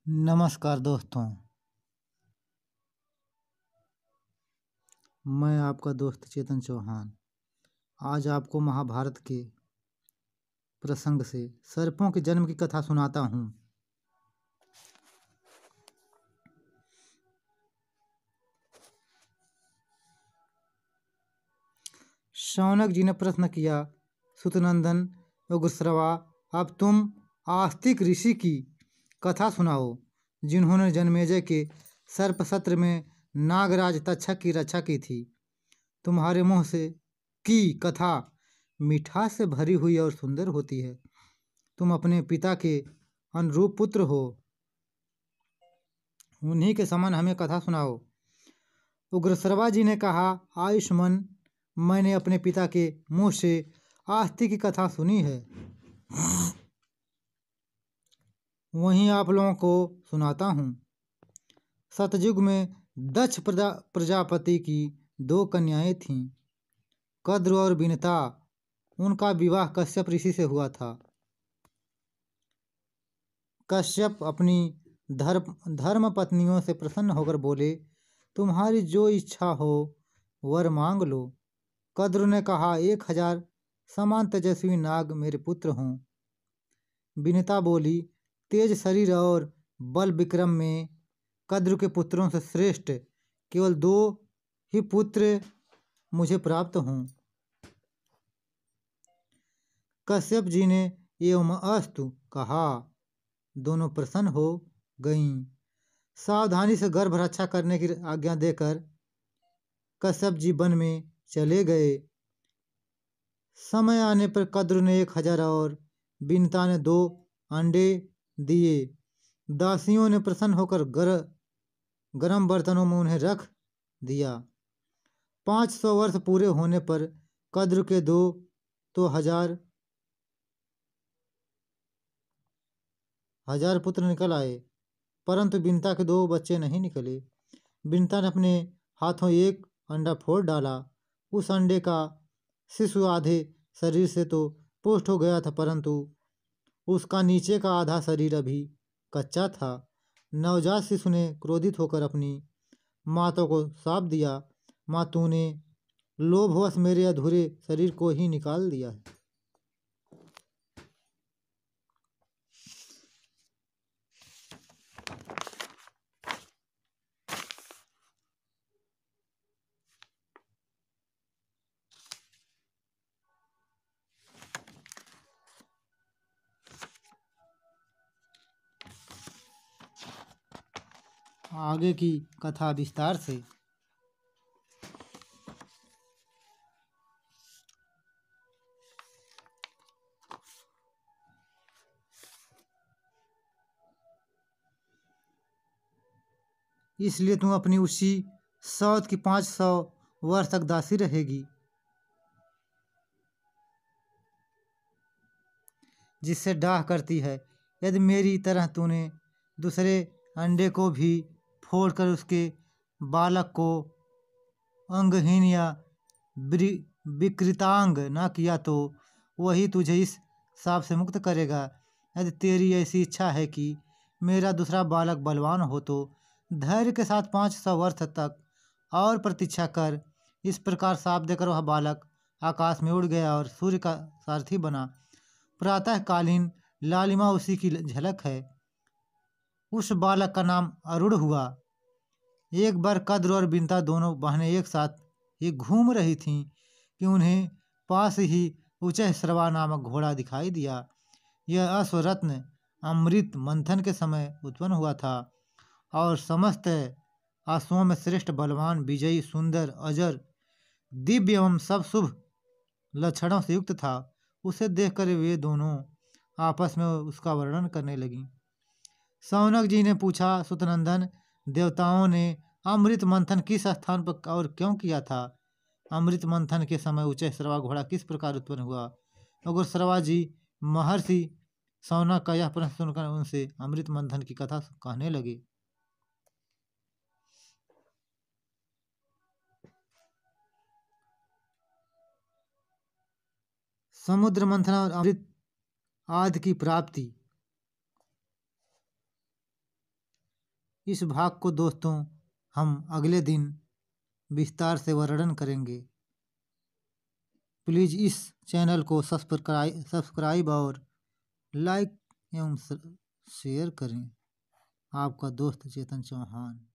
नमस्कार दोस्तों, मैं आपका दोस्त चेतन चौहान आज आपको महाभारत के प्रसंग से सर्पों के जन्म की कथा सुनाता हूँ। शौनक जी ने प्रश्न किया, सुतनंदन उग्रश्रवा, अब तुम आस्तिक ऋषि की कथा सुनाओ, जिन्होंने जन्मेजय के सर्प सत्र में नागराज तक्षक की रक्षा की थी। तुम्हारे मुंह से की कथा मिठास से भरी हुई और सुंदर होती है। तुम अपने पिता के अनुरूप पुत्र हो, उन्हीं के समान हमें कथा सुनाओ। उग्रश्रवा जी ने कहा, आयुष्मान, मैंने अपने पिता के मुंह से आस्तिक की कथा सुनी है, वहीं आप लोगों को सुनाता हूँ। सतयुग में दक्ष प्रजापति की 2 कन्याएं थीं, कद्र और विनता। उनका विवाह कश्यप ऋषि से हुआ था। कश्यप अपनी धर्म पत्नियों से प्रसन्न होकर बोले, तुम्हारी जो इच्छा हो वर मांग लो। कद्र ने कहा, 1000 समान तेजस्वी नाग मेरे पुत्र हों। विनिता बोली, तेज शरीर और बल विक्रम में कद्र के पुत्रों से श्रेष्ठ केवल 2 ही पुत्र मुझे प्राप्त हों। कश्यप जी ने एवं अस्तु कहा। दोनों प्रसन्न हो गईं। सावधानी से गर्भ रक्षा करने की आज्ञा देकर कश्यप जी वन में चले गए। समय आने पर कद्र ने 1000 और विनता ने 2 अंडे दिए। दासियों ने प्रसन्न होकर गर्म बर्तनों में उन्हें रख दिया। 500 वर्ष पूरे होने पर कद्र के 2 तो हजार पुत्र निकल आए, परंतु विनता के 2 बच्चे नहीं निकले। विनता ने अपने हाथों एक अंडा फोड़ डाला। उस अंडे का शिशु आधे शरीर से तो पुष्ट हो गया था, परंतु उसका नीचे का आधा शरीर अभी कच्चा था। नवजात शिशु ने क्रोधित होकर अपनी माता को शाप दिया, माँ, तूने लोभवश मेरे अधूरे शरीर को ही निकाल दिया है। आगे की कथा विस्तार से। इसलिए तुम अपनी उसी सौत की 500 वर्ष तक दासी रहेगी, जिससे डाह करती है। यदि मेरी तरह तूने दूसरे अंडे को भी फोड़कर उसके बालक को अंगहीन या विकृतांग न किया तो वही तुझे इस शाप से मुक्त करेगा। यदि तेरी ऐसी इच्छा है कि मेरा दूसरा बालक बलवान हो तो धैर्य के साथ 500 वर्ष तक और प्रतीक्षा कर। इस प्रकार शाप देकर वह बालक आकाश में उड़ गया और सूर्य का सारथी बना। प्रातःकालीन लालिमा उसी की झलक है। उस बालक का नाम अरुण हुआ। एक बार कद्र और बिनता दोनों बहनें एक साथ ही घूम रही थीं कि उन्हें पास ही उच्चैःश्रवा नामक घोड़ा दिखाई दिया। यह अश्वरत्न अमृत मंथन के समय उत्पन्न हुआ था और समस्त अश्वों में श्रेष्ठ, बलवान, विजयी, सुंदर, अजर, दिव्य एवं सब शुभ लक्षणों से युक्त था। उसे देखकर वे दोनों आपस में उसका वर्णन करने लगी। शौनक जी ने पूछा, सुतनंदन, देवताओं ने अमृत मंथन किस स्थान पर और क्यों किया था? अमृत मंथन के समय उच्चैःश्रवा घोड़ा किस प्रकार उत्पन्न हुआ? उग्रश्रवा जी महर्षि शौनक का यह प्रश्न सुनकर उनसे अमृत मंथन की कथा कहने लगे। समुद्र मंथन और अमृत आदि की प्राप्ति। इस भाग को दोस्तों हम अगले दिन विस्तार से वर्णन करेंगे। प्लीज़ इस चैनल को सब्सक्राइब और लाइक एवं शेयर करें। आपका दोस्त चेतन चौहान।